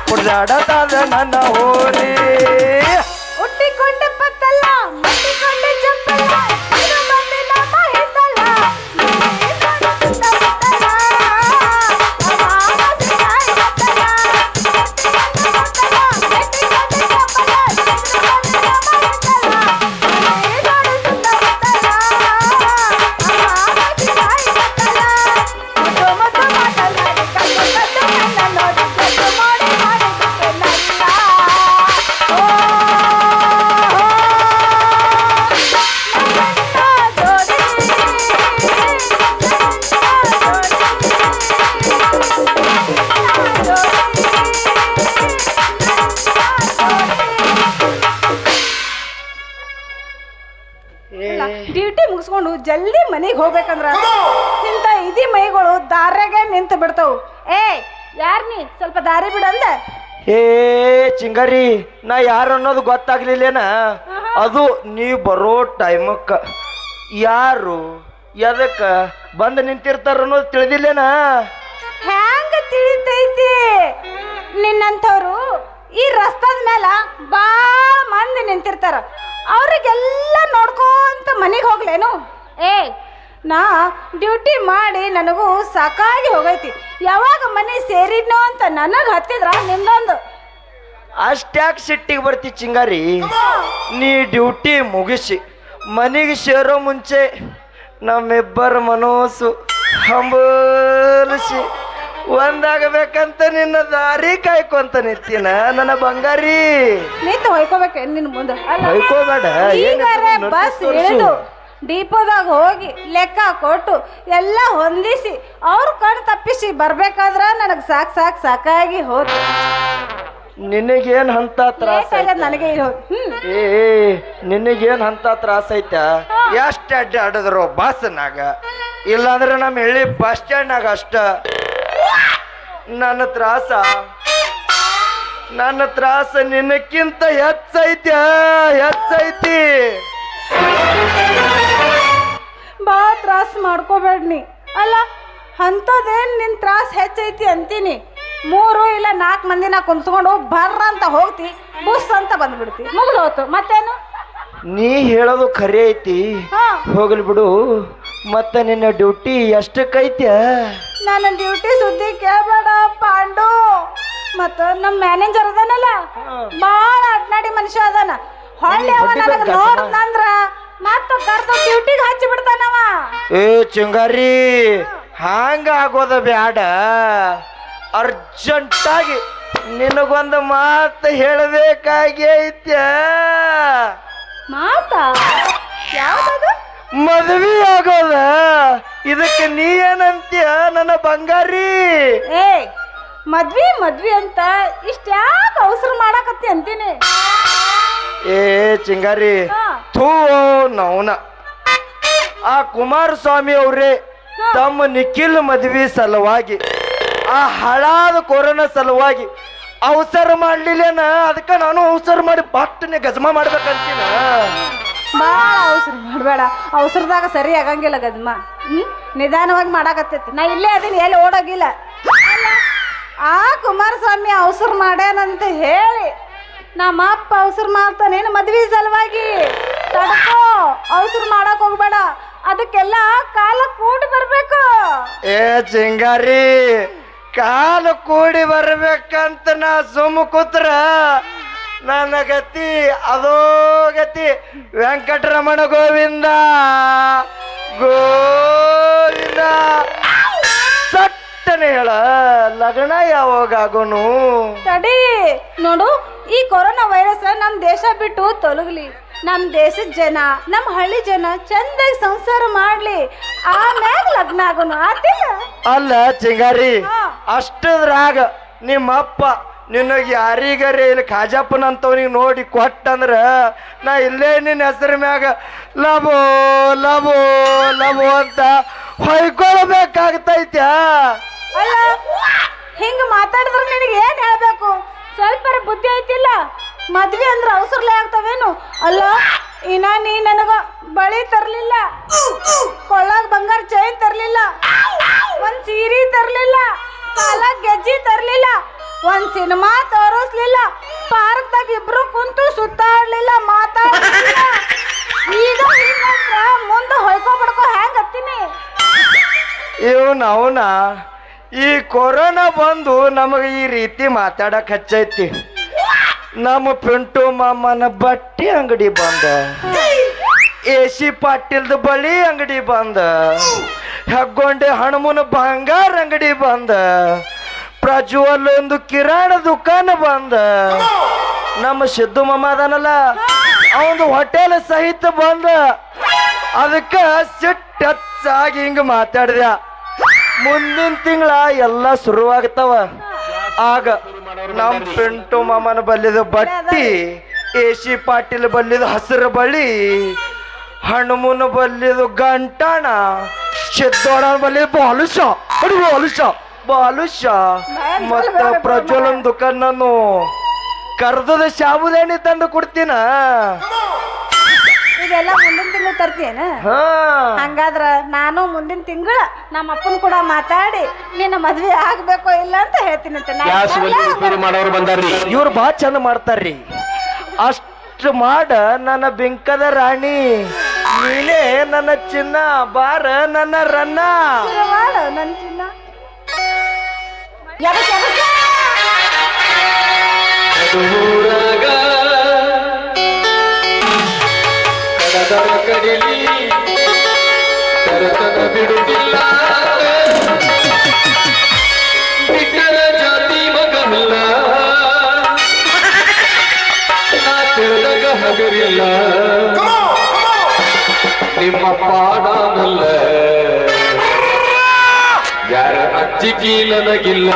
ಬಡದಾಡತಾದ ನನ್ನ ಹೋರಿ ಉಟ್ಟಿಕೊಂಡ ಪತ್ತಲ್ಲ ಮುಟ್ಟಿಕೊಂಡ ಚಪ್ಪಲ್ಲ ಇದು ಬಂದಿಲ್ಲ ಮಹಿತಲ್ಲ ಡ್ಯೂಟಿ ಮುಗಿಸ್ಕೊಂಡು ಜಲ್ದಿ ಮನೆಗೆ ಹೋಗ್ಬೇಕಂದ್ರ ಇಂಥ ಇದಿ ಮೈಗಳು ದಾರ್ಯಾಗೆ ನಿಂತು ಬಿಡ್ತಾವು ಏ ಯಾರ್ ನೀ ಸ್ವಲ್ಪ ದಾರಿ ಬಿಡಂದ ಏ ಚಿಂಗಾರಿ ನಾ ಯಾರು ಅನ್ನೋದು ಗೊತ್ತಾಗ್ಲಿಲ್ಲೇನ ಅದು ನೀ ಬರೋ ಟೈಮಕ್ಕ ಯಾರು ಎದಕ್ಕ ಬಂದು ನಿಂತಿರ್ತಾರ ಅನ್ನೋದು ತಿಳಿದಿಲ್ಲೇನ ಹ್ಯಾಂಗ ತಿಳಿತೈತಿ ನಿನ್ನಂಥವ್ರು ಈ ರಸ್ತಾದ ಮೇಲ ಭಾಳ ಮಂದಿ ನಿಂತಿರ್ತಾರ ಅವ್ರಿಗೆಲ್ಲ ನೋಡ್ಕೊಂತ ಮನೆಗೆ ಹೋಗ್ಲೇನು ಏ ನಾ ಡ್ಯೂಟಿ ಮಾಡಿ ನನಗೂ ಸಾಕಾಗಿ ಹೋಗೈತಿ ಯಾವಾಗ ಮನೆ ಸೇರಿದ್ನೋ ಅಂತ ನನಗೆ ಹತ್ತಿದ್ರ ನಿಂದೊಂದು ಅಷ್ಟ್ಯಾಕೆ ಸಿಟ್ಟಿಗೆ ಬರ್ತಿ ಚಿಂಗಾರಿ ನೀ ಡ್ಯೂಟಿ ಮುಗಿಸಿ ಮನೆಗೆ ಸೇರೋ ಮುಂಚೆ ನಮ್ಮಿಬ್ಬರ ಮನಸ್ಸು ಹಂಬಲಿಸಿ ಒಂದಾಗಬೇಕಂತ ನಿನ್ನ ದಾರಿ ಕಾಯ್ಕೊಂತ ನಿಂತಿನ ನನ್ನ ಬಂಗಾರಿ ನಿಂತು ಹೊಯ್ಕೋಬೇಕೆ ನಿನ್ನ ಮುಂದೆ ಹೊಯ್ಕೋಬೇಡ ಈಗಾರೆ ಬಸ್ ಇಳಿದು ಡಿಪೋದಾಗ ಹೋಗಿ ಲೆಕ್ಕ ಕೊಟ್ಟು ಎಲ್ಲ ಹೊಂದಿಸಿ ಅವ್ರ ಕಣ್ಣು ತಪ್ಪಿಸಿ ಬರ್ಬೇಕಾದ್ರ ನನಗೆ ಸಾಕಾಗಿ ಹೋದ್ ನಿನಗೇನ್ ಅಂತ ತ್ರಾಸ ನನಗೆ ಏ ನಿನಗೇನ್ ಅಂತ ತ್ರಾಸ ಐತ ಎಷ್ಟ್ ಅಡ್ಡಾಡಿದ್ರು ಬಸ್ನಾಗ ಇಲ್ಲಾಂದ್ರೆ ನಮ್ಮ ಹಳ್ಳಿ ಬಸ್ ಸ್ಟ್ಯಾಂಡ್ನಾಗ ಅಷ್ಟ ನನ್ನ ತ್ರಾಸ ನಿನ್ನಕ್ಕಿಂತ ಹೆಚ್ಚೈತಿ ಭಾಳ ತ್ರಾಸ ಮಾಡ್ಕೋಬೇಡ ನೀ ಅಲ್ಲ ಅಂಥದ್ದೇನು ನಿನ್ನ ತ್ರಾಸ ಹೆಚ್ಚೈತಿ ಅಂತೀನಿ 3 ಇಲ್ಲ 4 ಮಂದಿನ ಕುಂಸ್ಕೊಂಡು ಬರ್ರ ಅಂತ ಹೋಗ್ತಿ ಬುಸ್ ಅಂತ ಬಂದ್ಬಿಡ್ತಿ ಮುಗಿದೋತು ಮತ್ತೇನು ನೀ ಹೇಳೋದು ಖರೆ ಐತಿ ಹೋಗ್ಲಿ ಬಿಡು ಮತ್ತೆ ನಿನ್ನ ಡ್ಯೂಟಿ ಎಷ್ಟಕ್ಕೈತ್ಯ ನನ್ನ ಡ್ಯೂಟಿ ಸುದ್ದಿ ಕೇಳಬೇಡ ಪಾಂಡು ಮತ್ತ ನಮ್ಮ ಮ್ಯಾನೇಜರ್ ಅದಾನಲ್ಲ ಭಾಳ ಅಡ್ನಾಡಿ ಮನುಷ್ಯ ಅದಾನ ಹೊಳ್ಳಿ ಅವ ನನಗೆ ನೋಡ್ದಂದ್ರ ಮತ್ತ ಕರ್ದು ಡ್ಯೂಟಿಗೆ ಹಚ್ಚಿ ಬಿಡ್ತಾನವ ಏ ಚಿಂಗಾರಿ ಹಂಗ ಆಗೋದ ಬ್ಯಾಡ ಅರ್ಜೆಂಟಾಗಿ ನಿನಗೊಂದು ಮಾತು ಹೇಳಬೇಕಾಗಿ ಐತ್ಯ ಮಾತಾ ಯಾವ್ದದು ಮದ್ವಿ ಆಗೋದ ಇದಕ್ಕೆ ನೀ ಏನಂತೀಯ ನನ್ನ ಬಂಗಾರಿ ಏ ಮದ್ವಿ ಅಂತ ಇಷ್ಟ್ಯಾಕೆ ಅವಸರ ಮಾಡಾಕತ್ತಿ ಅಂತೀನಿ ಏ ಚಿಂಗಾರಿ ಥೂ ನೌನ ಆ ಕುಮಾರಸ್ವಾಮಿ ಅವರೇ ತಮ್ಮ ನಿಖಿಲ್ ಮದ್ವಿ ಸಲುವಾಗಿ ಆ ಹಳಾದ ಕೊರೋನಾ ಸಲುವಾಗಿ ಅವಸರ ಮಾಡ್ಲಿಲ್ಲೇನ ಅದಕ್ಕೆ ನಾನು ಅವಸರ ಮಾಡಿ ಬಟ್ಟನೆ ಗಜಮ ಮಾಡ್ಬೇಕಂತೀನ ಭಾಳ ಅವಸರ ಮಾಡಬೇಡ ಅವಸರದಾಗ ಸರಿ ಆಗಂಗಿಲ್ಲ ಗಜ್ಮ ನಿಧಾನವಾಗಿ ಮಾಡಾಕತ್ತೈತಿ ನಾ ಇಲ್ಲೇ ಅದೀನಿ ಎಲ್ಲಿ ಓಡೋಗಿಲ್ಲ ಆ ಕುಮಾರಸ್ವಾಮಿ ಅವಸರ ಮಾಡ್ಯಾನಂತ ಹೇಳಿ ನಮ್ಮ ಅಪ್ಪ ಅವಸರ ಮಾಡ್ತಾನೇನು ಮದ್ವೆ ಸಲುವಾಗಿ ತಡ್ಕೋ ಅವಸರ ಮಾಡಕ್ ಹೋಗ್ಬೇಡ ಅದಕ್ಕೆಲ್ಲ ಕಾಲ ಕೂಡಿ ಬರ್ಬೇಕು ಏ ಚಿಂಗಾರಿ ಕಾಲ ಕೂಡಿ ಬರ್ಬೇಕಂತ ನಾ ಸುಮ್ಮ ಕೂತ್ರ ನನ್ನ ಗತಿ ಅದೋ ಗತಿ ವೆಂಕಟರಮಣ ಗೋವಿಂದ ಸಟ್ಟನೆ ಹೇಳ ಲಗ್ನ ಯಾವಾಗ ಆಗೋನು ತಡಿ ನೋಡು ಈ ಕೊರೋನಾ ವೈರಸ್ ನಮ್ಮ ದೇಶ ಬಿಟ್ಟು ತೊಲಗಲಿ ನಮ್ಮ ದೇಶದ ಜನ ನಮ್ಮ ಹಳ್ಳಿ ಜನ ಚಂದಾಗಿ ಸಂಸಾರ ಮಾಡ್ಲಿ ಆಮ್ಯಾಗ ಲಗ್ನ ಆಗೋನು ಆತಿಲ್ಲ ಅಲ್ಲ ಚಿಂಗಾರಿ ಅಷ್ಟದ್ರಾಗ ನಿಮ್ಮಪ್ಪ ನಿನಗೆ ಯಾರಿಗಾರೆ ಇಲ್ಲಿ ಖಾಜಪ್ಪನಂತವನಿಗೆ ನೋಡಿ ಕೊಟ್ಟಂದ್ರ ನಾ ಇಲ್ಲೇ ನಿನ್ನ ಹೆಸರು ಮ್ಯಾಗ ಲಬೋ ಲಬೋ ಲಬೋ ಅಂತ ಹೊಯ್ಕೊಳ್ಬೇಕಾಗ್ತೈತ್ಯಾ ಅಲ್ಲ ಹಿಂಗ ಮಾತಾಡಿದ್ರೆ ನಿನಗೆ ಏನ್ ಹೇಳ್ಬೇಕು ಸ್ವಲ್ಪ ಬುದ್ಧಿ ಐತಿಲ್ಲ ಮದ್ವೆ ಅಂದ್ರೆ ಅವಸರಲೇ ಆಗ್ತಾವೇನು ಅಲ್ಲ ಇನ್ನ ನೀ ನನಗ ಬಳಿ ತರ್ಲಿಲ್ಲ ಕೊಳ್ಳಾಗ ಬಂಗಾರ ಚೈನ್ ತರ್ಲಿಲ್ಲ ಒಂದ್ ಸೀರೆ ತರ್ಲಿಲ್ಲ ಕಾಲಾಗ ಗೆಜ್ಜಿ ತರ್ಲಿಲ್ಲ ಒಂದ್ ಸಿನಿಮಾ ತೋರಿಸ್ಲಿಲ್ಲ ಪಾರ್ಕ್ದಾಗ ಇಬ್ರು ಕುಂತು ಸುತ್ತಾಡ್ಲಿಲ್ಲ ಮಾತಾಡ್ಲಿಲ್ಲ ಈಗ ಮುಂದೆ ಹೊಯ್ಕೊ ಬಡ್ಕೊ ಹೆಂಗ್ ಹತ್ತೀನಿ ಅವನ ಈ ಕೊರೋನಾ ಬಂದು ನಮಗೆ ಈ ರೀತಿ ಮಾತಾಡಕ್ ಹಚ್ಚೈತಿ ನಮ್ಮ ಪಿಂಟು ಮಾಮನ ಬಟ್ಟೆ ಅಂಗಡಿ ಬಂದ AC ಪಾಟೀಲ್ದ ಬಳಿ ಅಂಗಡಿ ಬಂದ ಹೆಗ್ಗೊಂಡೆ ಹಣಮುನ ಬಂಗಾರ ಅಂಗಡಿ ಬಂದ ಪ್ರಜ್ವಲ್ ಒಂದು ಕಿರಾಣ ದುಕಾನ ಬಂದ ನಮ್ಮ ಸಿದ್ದು ಮಾಮ ಅದಾನಲ್ಲ ಅವನು ಹೋಟೆಲ್ ಸಹಿತ ಬಂದ ಅದಕ್ಕೆ ಸಿಟ್ಟು ಹೆಚ್ಚಾಗಿ ಹಿಂಗ ಮಾತಾಡಿದ ಮುಂದಿನ ತಿಂಗಳ ಎಲ್ಲ ಶುರುವಾಗ್ತಾವ ಆಗ ನಮ್ಮ ಪಿಂಟು ಮಾಮನ ಬಲ್ಲಿದ ಬಟ್ಟಿ AC ಪಾಟೀಲ್ ಬಲ್ಲಿದ ಹಸಿರು ಬಳಿ ಹನುಮನ ಬಲ್ಲಿದ ಗಂಟಣ ಸಿದ್ದೋಣ ಬಲ್ಲಿದ ಬಾಲುಷ ಮತ್ತ ಪ್ರಜ್ವಲನ್ ದುಕಾನ್ ನಾನು ಕರ್ದದ ಶಾಬುದಾನಿ ತಂದು ಕೊಡ್ತೀನ ಇದೆಲ್ಲ ಮುಂದಿನ ತಿಂಗಳು ತರ್ತೀಯನ ಹಂಗಾದ್ರ ನಾನು ಮುಂದಿನ ತಿಂಗಳ ನಮ್ಮ ಅಪ್ಪನ ಕೂಡ ಮಾತಾಡಿ ನಿನ್ನ ಮದ್ವೆ ಆಗ್ಬೇಕೋ ಇಲ್ಲ ಅಂತ ಹೇಳ್ತೀನಿ ಇವ್ರು ಬಹಳ ಚಂದ ಮಾಡ್ತಾರ್ರಿ ಅಷ್ಟು ಮಾಡ ನನ್ನ ಬಿಂಕದ ರಾಣಿ ನೀನೇ ನನ್ನ ಚಿನ್ನ ಬಾರ ನನ್ನ ರನ್ನ ನನ್ನ ಚಿನ್ನ ಕಡಿಲಿ ತರತನ ಬಿಡುವುದಿಲ್ಲ ಬಿಟ್ಟರ ಜಾತಿ ಮಗಲ್ಲ ನಾ ತಿಳಿದಾಗ ಹಗರಿಲ್ಲ ನಿಮ್ಮ ಪಾಡನಲ್ಲ ಯಾರ ಅಜ್ಜಿಗೆ ನನಗಿಲ್ಲ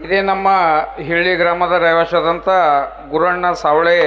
ಇದೇ ನಮ್ಮ ಹಿಳ್ಳಿ ಗ್ರಾಮದ ರೈವಾಸದಂಥ ಗುರಣ್ಣ ಸಾವಳೆ